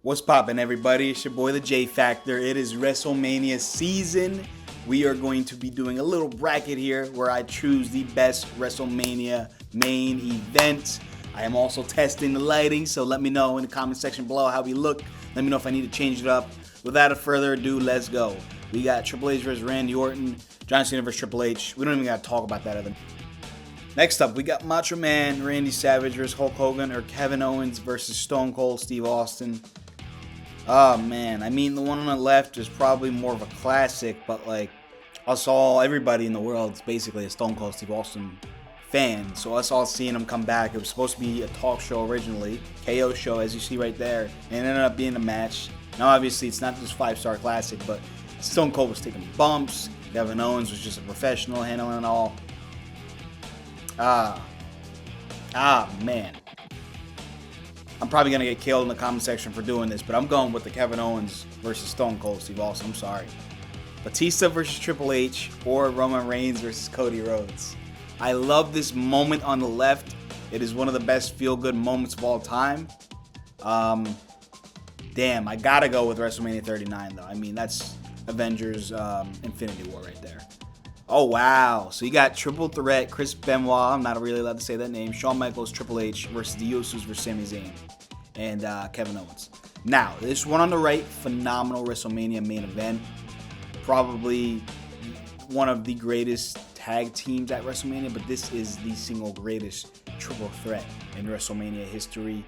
What's poppin', everybody? It's your boy, the J Factor. It is Wrestlemania season. We are going to be doing a little bracket here where I choose the best Wrestlemania main event. I am also testing the lighting, so let me know in the comment section below how we look. Let me know if I need to change it up. Without further ado, let's go. We got Triple H versus Randy Orton, John Cena versus Triple H. We don't even got to talk about that other. Next up, we got Macho Man Randy Savage versus Hulk Hogan, or Kevin Owens versus Stone Cold Steve Austin. Oh man, I mean the one on the left is probably more of a classic, but like us all, everybody in the world is basically a Stone Cold Steve Austin fan. So us all seeing him come back, it was supposed to be a talk show originally, KO show as you see right there, and it ended up being a match. Now obviously it's not just 5-star classic, but Stone Cold was taking bumps, Kevin Owens was just a professional handling it all. Man. I'm probably going to get killed in the comment section for doing this, but I'm going with the Kevin Owens versus Stone Cold Steve Austin. I'm sorry. Batista versus Triple H or Roman Reigns versus Cody Rhodes. I love this moment on the left. It is one of the best feel-good moments of all time. Damn, I got to go with WrestleMania 39, though. I mean, that's Avengers Infinity War right there. Oh, wow. So you got Triple Threat, Chris Benoit, I'm not really allowed to say that name, Shawn Michaels, Triple H versus the Usos versus Sami Zayn and Kevin Owens. Now, this one on the right, phenomenal WrestleMania main event. Probably one of the greatest tag teams at WrestleMania, but this is the single greatest triple threat in WrestleMania history.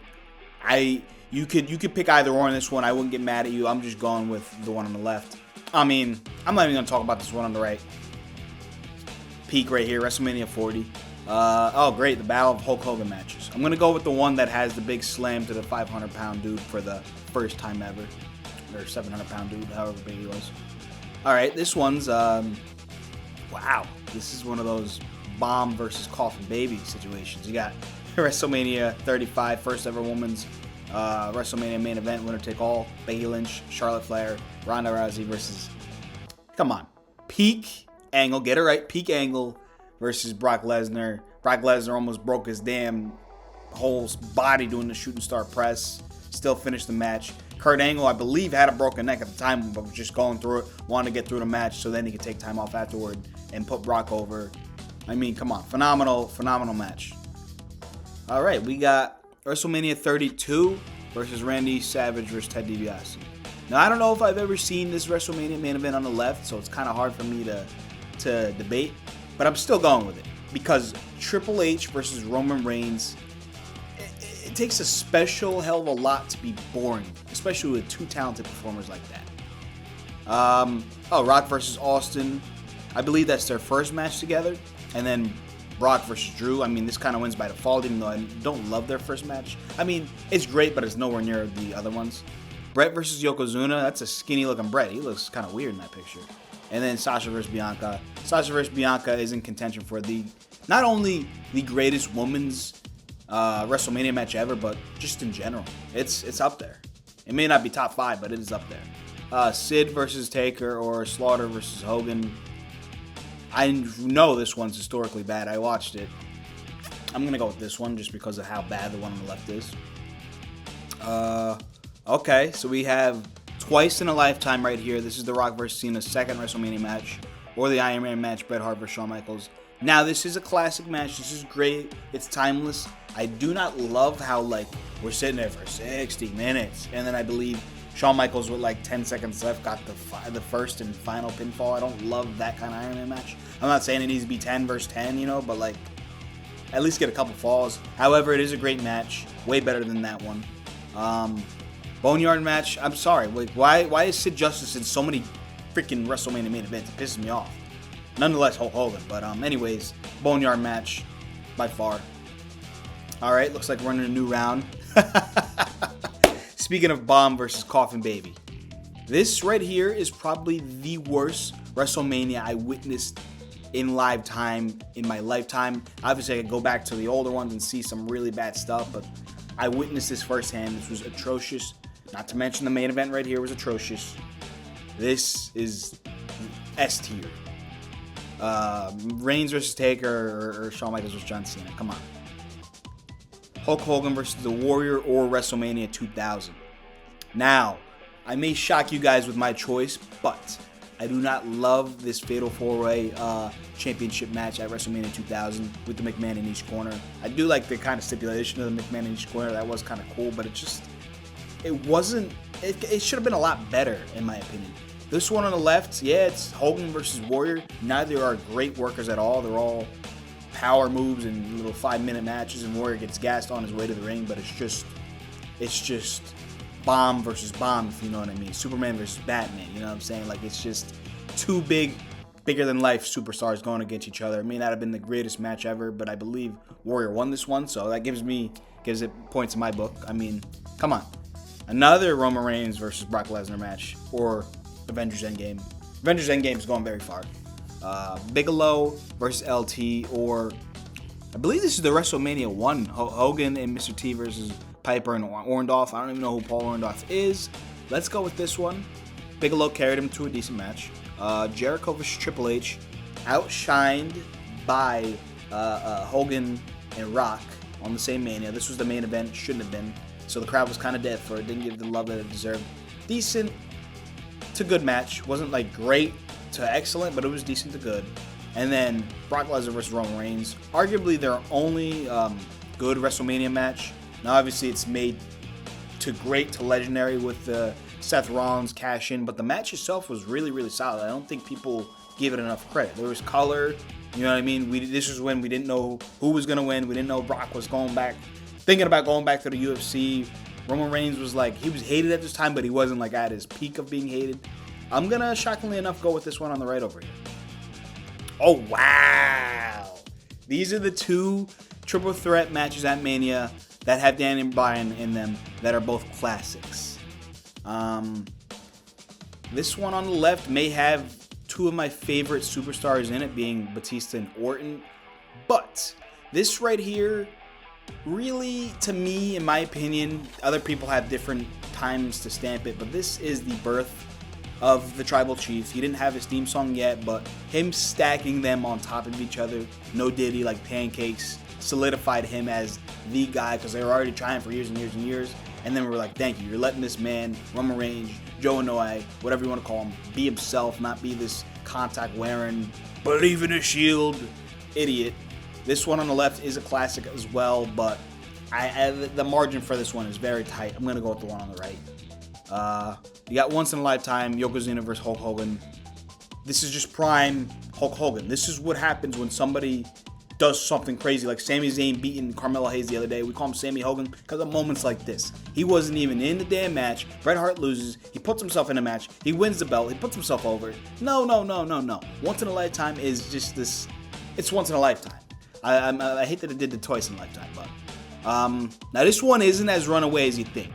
You could pick either or on this one. I wouldn't get mad at you. I'm just going with the one on the left. I mean, I'm not even going to talk about this one on the right. Peak right here, WrestleMania 40. Oh, great, the Battle of Hulk Hogan matches. I'm going to go with the one that has the big slam to the 500-pound dude for the first time ever. Or 700-pound dude, however big he was. All right, this one's, wow. This is one of those bomb versus coffin baby situations. You got WrestleMania 35, first ever women's WrestleMania main event, winner take all. Becky Lynch, Charlotte Flair, Ronda Rousey versus, come on, peak Angle, get it right, peak Angle versus Brock Lesnar. Brock Lesnar almost broke his damn whole body doing the shooting star press. Still finished the match. Kurt Angle, I believe, had a broken neck at the time, but was just going through it, wanted to get through the match so then he could take time off afterward and put Brock over. I mean, come on, phenomenal match. All right, we got WrestleMania 32 versus Randy Savage versus Ted DiBiase. Now, I don't know if I've ever seen this WrestleMania main event on the left, so it's kind of hard for me to debate, but I'm still going with it because Triple H versus Roman Reigns, it takes a special hell of a lot to be boring, especially with two talented performers like that. Rock versus Austin, I believe that's their first match together, and then Brock versus Drew. I mean, this kind of wins by default, even though I don't love their first match. I mean, it's great, but it's nowhere near the other ones. Brett versus Yokozuna, that's a skinny looking Brett. He looks kind of weird in that picture. And then Sasha versus Bianca. Sasha versus Bianca is in contention for not only the greatest women's WrestleMania match ever, but just in general. It's up there. It may not be top 5, but it is up there. Sid versus Taker or Slaughter versus Hogan. I know this one's historically bad. I watched it. I'm going to go with this one just because of how bad the one on the left is. Okay, so we have twice in a lifetime right here. This is The Rock versus Cena's second WrestleMania match, or the Iron Man match, Bret Hart versus Shawn Michaels. Now, this is a classic match. This is great. It's timeless. I do not love how, we're sitting there for 60 minutes, and then I believe Shawn Michaels with 10 seconds left got the first and final pinfall. I don't love that kind of Iron Man match. I'm not saying it needs to be 10 versus 10, but at least get a couple falls. However, it is a great match. Way better than that one. Boneyard match, I'm sorry. Why is Sid Justice in so many freaking WrestleMania main events? It pisses me off. Nonetheless, Hulk Hogan. But anyways, Boneyard match by far. All right, looks like we're in a new round. Speaking of bomb versus coffin baby, this right here is probably the worst WrestleMania I witnessed in live time in my lifetime. Obviously, I could go back to the older ones and see some really bad stuff, but I witnessed this firsthand. This was atrocious. Not to mention the main event right here was atrocious. This is S tier. Reigns versus Taker or Shawn Michaels versus John Cena. Come on. Hulk Hogan versus The Warrior or WrestleMania 2000. Now, I may shock you guys with my choice, but I do not love this Fatal 4-Way championship match at WrestleMania 2000 with the McMahon in each corner. I do like the kind of stipulation of the McMahon in each corner. That was kind of cool, but it wasn't, it should have been a lot better, in my opinion. This one on the left, yeah, it's Hogan versus Warrior. Neither are great workers at all. They're all power moves and little 5-minute matches, and Warrior gets gassed on his way to the ring, but it's just bomb versus bomb, if you know what I mean. Superman versus Batman, you know what I'm saying? Like, it's just two bigger than life superstars going against each other. It may not have been the greatest match ever, but I believe Warrior won this one, so that gives it points in my book. I mean, come on. Another Roman Reigns versus Brock Lesnar match, or Avengers Endgame. Avengers Endgame is going very far. Bigelow versus LT, or I believe this is the WrestleMania 1. Hogan and Mr. T versus Piper and Orndorff. I don't even know who Paul Orndorff is. Let's go with this one. Bigelow carried him to a decent match. Jericho versus Triple H, outshined by Hogan and Rock on the same Mania. This was the main event. Shouldn't have been. So the crowd was kind of dead for it. Didn't give the love that it deserved. Decent to good match. Wasn't like great to excellent, but it was decent to good. And then Brock Lesnar versus Roman Reigns. Arguably their only good WrestleMania match. Now obviously it's made to great to legendary with the Seth Rollins cash in, but the match itself was really, really solid. I don't think people give it enough credit. There was color, you know what I mean? This was when we didn't know who was going to win. We didn't know Brock was thinking about going back to the UFC. Roman Reigns was like, he was hated at this time, but he wasn't like at his peak of being hated. I'm going to, shockingly enough, go with this one on the right over here. Oh, wow. These are the two triple threat matches at Mania that have Daniel Bryan in them that are both classics. This one on the left may have two of my favorite superstars in it, being Batista and Orton. But this right here, really, to me, in my opinion, other people have different times to stamp it, but this is the birth of the Tribal Chief. He didn't have his theme song yet, but him stacking them on top of each other, no Diddy, like pancakes, solidified him as the guy, because they were already trying for years and years and years. And then we're like, thank you. You're letting this man, Roman Reigns, Joe Inoue, whatever you want to call him, be himself, not be this contact wearing, believe in a shield idiot. This one on the left is a classic as well, but the margin for this one is very tight. I'm going to go with the one on the right. You got Once in a Lifetime, Yokozuna versus Hulk Hogan. This is just prime Hulk Hogan. This is what happens when somebody does something crazy, like Sami Zayn beating Carmelo Hayes the other day. We call him Sammy Hogan because of moments like this. He wasn't even in the damn match. Bret Hart loses. He puts himself in a match. He wins the belt. He puts himself over. No. Once in a Lifetime is just this. It's once in a lifetime. I hate that it did the twice in a lifetime, but now this one isn't as runaway as you think.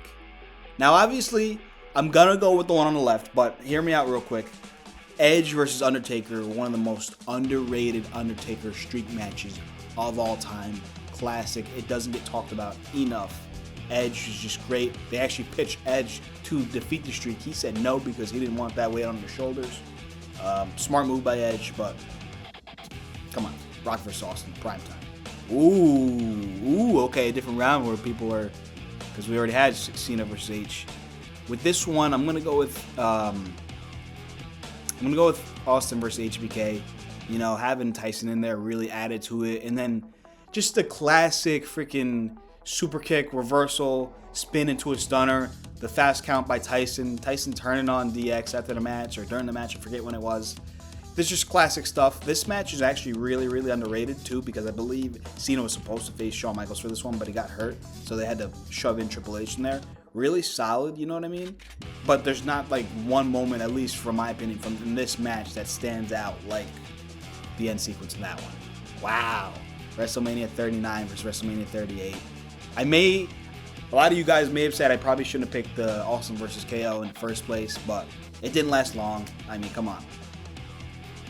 Now, obviously, I'm gonna go with the one on the left, but hear me out real quick. Edge versus Undertaker, one of the most underrated Undertaker streak matches of all time. Classic. It doesn't get talked about enough. Edge is just great. They actually pitched Edge to defeat the streak. He said no because he didn't want that weight on his shoulders. Smart move by Edge, but come on. Rock vs. Austin, prime time. Ooh, okay, a different round where people are, because we already had Cena versus H. With this one, I'm gonna go with Austin versus HBK. You know, having Tyson in there really added to it, and then just the classic freaking super kick reversal, spin into a stunner, the fast count by Tyson. Tyson turning on DX after the match or during the match, I forget when it was. This is just classic stuff. This match is actually really, really underrated too, because I believe Cena was supposed to face Shawn Michaels for this one, but he got hurt, so they had to shove in Triple H in there. Really solid, you know what I mean? But there's not like one moment, at least from my opinion, from this match that stands out like the end sequence in that one. Wow. WrestleMania 39 versus WrestleMania 38. A lot of you guys may have said I probably shouldn't have picked the Austin versus KO in the first place, but it didn't last long. I mean, come on.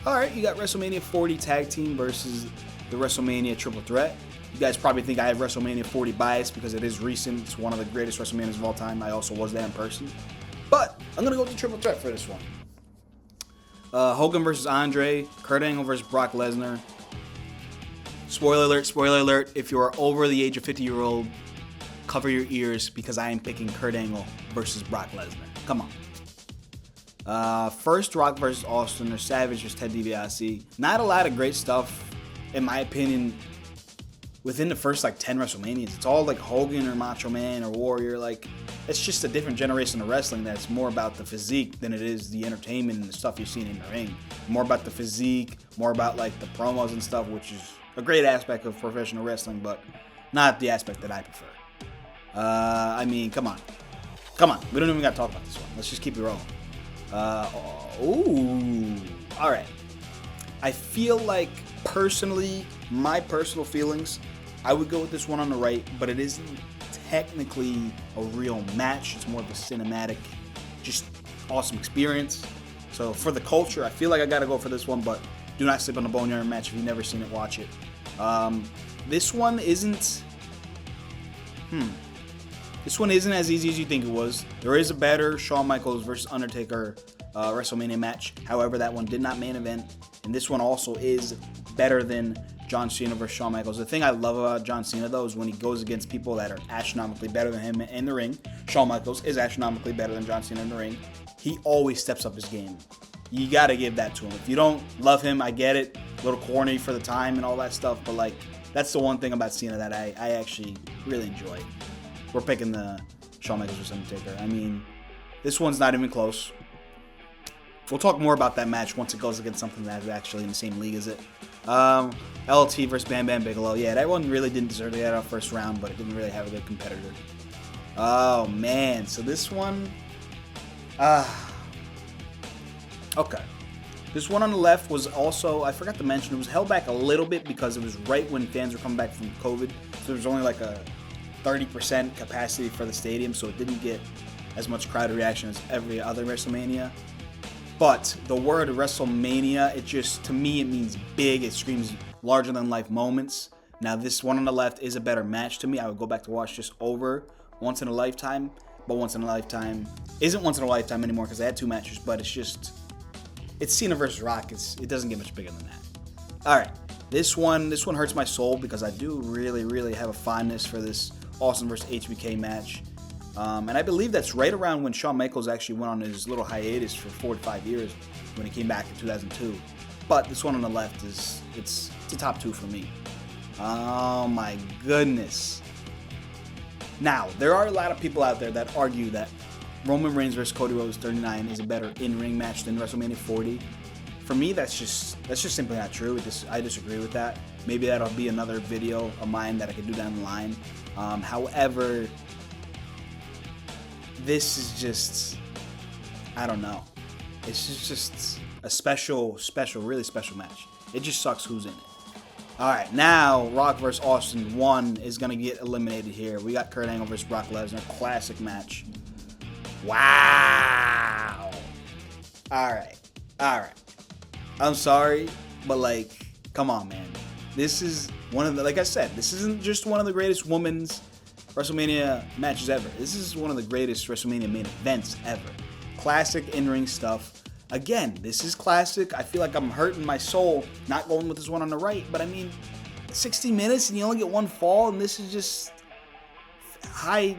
All right, you got WrestleMania 40 Tag Team versus the WrestleMania Triple Threat. You guys probably think I have WrestleMania 40 bias because it is recent. It's one of the greatest WrestleManias of all time. I also was there in person. But I'm going to go with the Triple Threat for this one. Hogan versus Andre. Kurt Angle versus Brock Lesnar. Spoiler alert, if you are over the age of 50-year-old, cover your ears because I am picking Kurt Angle versus Brock Lesnar. Come on. First, Rock versus Austin, or Savage versus Ted DiBiase. Not a lot of great stuff, in my opinion, within the first 10 WrestleManias. It's all like Hogan or Macho Man or Warrior. It's just a different generation of wrestling that's more about the physique than it is the entertainment and the stuff you've seen in the ring. More about the physique, more about the promos and stuff, which is a great aspect of professional wrestling, but not the aspect that I prefer. I mean, come on. Come on. We don't even got to talk about this one. Let's just keep it rolling. All right. I feel like, personally, my personal feelings, I would go with this one on the right, but it isn't technically a real match. It's more of a cinematic, just awesome experience. So for the culture, I feel like I got to go for this one, but do not sleep on the Boneyard match. If you've never seen it, watch it. This one isn't... This one isn't as easy as you think it was. There is a better Shawn Michaels versus Undertaker WrestleMania match. However, that one did not main event. And this one also is better than John Cena versus Shawn Michaels. The thing I love about John Cena, though, is when he goes against people that are astronomically better than him in the ring. Shawn Michaels is astronomically better than John Cena in the ring. He always steps up his game. You got to give that to him. If you don't love him, I get it. A little corny for the time and all that stuff. But, that's the one thing about Cena that I actually really enjoy. We're picking the Shawn Michaels versus Undertaker. I mean, this one's not even close. We'll talk more about that match once it goes against something that's actually in the same league as it. LT versus Bam Bam Bigelow. Yeah, that one really didn't deserve to get out first round, but it didn't really have a good competitor. Oh, man. So this one... Okay. This one on the left was also, I forgot to mention, it was held back a little bit because it was right when fans were coming back from COVID. So there was only a 30% capacity for the stadium, so it didn't get as much crowd reaction as every other WrestleMania. But the word WrestleMania, it just, to me, it means big. It screams larger than life moments. Now, this one on the left is a better match to me. I would go back to watch this over once in a lifetime. But once in a lifetime isn't once in a lifetime anymore because I had 2 matches. But it's Cena versus Rock. It doesn't get much bigger than that. All right. This one hurts my soul because I do really, really have a fondness for this Austin versus HBK match. And I believe that's right around when Shawn Michaels actually went on his little hiatus for 4 to 5 years when he came back in 2002. But this one on the left it's a top 2 for me. Oh my goodness. Now, there are a lot of people out there that argue that Roman Reigns versus Cody Rhodes 39 is a better in-ring match than WrestleMania 40. For me, that's just simply not true. I disagree with that. Maybe that'll be another video of mine that I could do down the line. However, this is just, I don't know. It's just a special, really special match. It just sucks who's in it. All right, now Rock versus Austin 1 is going to get eliminated here. We got Kurt Angle versus Brock Lesnar. Classic match. Wow. All right. I'm sorry, but come on, man. This is one of the, like I said, this isn't just one of the greatest women's WrestleMania matches ever. This is one of the greatest WrestleMania main events ever. Classic in-ring stuff. Again, this is classic. I feel like I'm hurting my soul not going with this one on the right, but I mean, 60 minutes and you only get 1 fall, and this is just high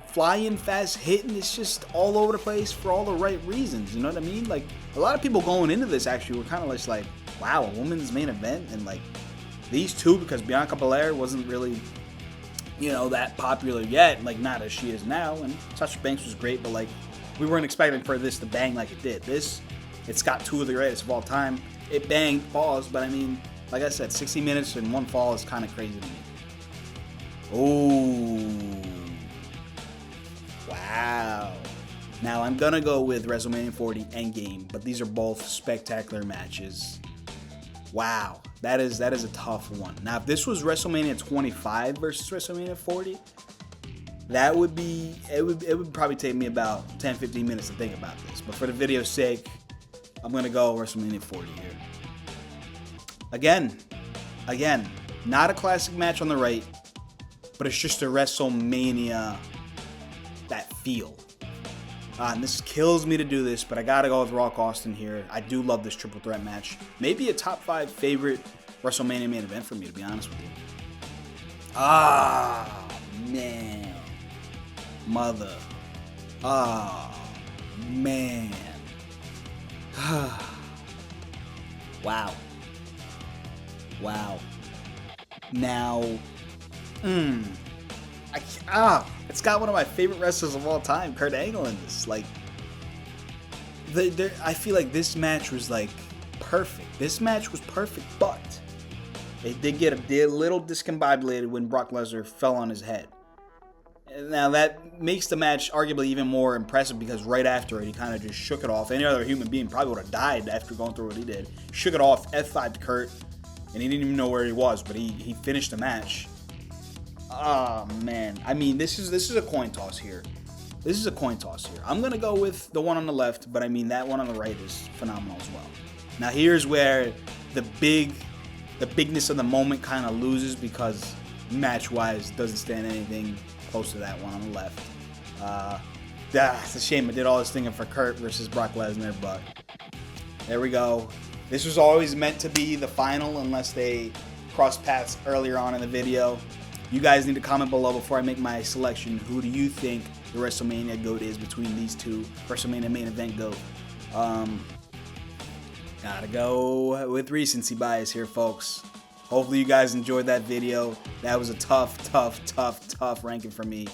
flying, fast hitting. It's just all over the place for all the right reasons. You know what I mean? A lot of people going into this actually were kind of just wow, a women's main event, and these two, because Bianca Belair wasn't really, that popular yet, not as she is now, and Sasha Banks was great, but we weren't expecting for this to bang like it did. It's got 2 of the greatest of all time. It banged, falls, but I mean, like I said, 60 minutes and 1 fall is kind of crazy to me. Oh, wow. Now I'm gonna go with WrestleMania 40 Endgame, but these are both spectacular matches. Wow, that is a tough one. Now, if this was WrestleMania 25 versus WrestleMania 40, that would be, it would probably take me about 10-15 minutes to think about this. But for the video's sake, I'm going to go WrestleMania 40 here. Again, not a classic match on the right, but it's just a WrestleMania, that feel. And this kills me to do this, but I got to go with Rock Austin here. I do love this triple threat match. Maybe a top 5 favorite WrestleMania main event for me, to be honest with you. Ah, man. mother. Oh, man. Wow. Wow. Now, it's got one of my favorite wrestlers of all time, Kurt Angle, in this. Like, I feel like this match was like perfect. This match was perfect, but it did get a little discombobulated when Brock Lesnar fell on his head. Now that makes the match arguably even more impressive because right after it, he kind of just shook it off. Any other human being probably would have died after going through what he did. Shook it off, F5'd Kurt, and he didn't even know where he was, but he finished the match. Oh man, I mean this is a coin toss here. This is a coin toss here. I'm gonna go with the one on the left, but I mean that one on the right is phenomenal as well. Now here's where the bigness of the moment kind of loses because match-wise doesn't stand anything close to that one on the left. It's a shame I did all this thinking for Kurt versus Brock Lesnar, but there we go. This was always meant to be the final unless they cross paths earlier on in the video. You guys need to comment below before I make my selection. Who do you think the WrestleMania GOAT is between these two? WrestleMania main event GOAT. Gotta go with recency bias here, folks. Hopefully you guys enjoyed that video. That was a tough ranking for me.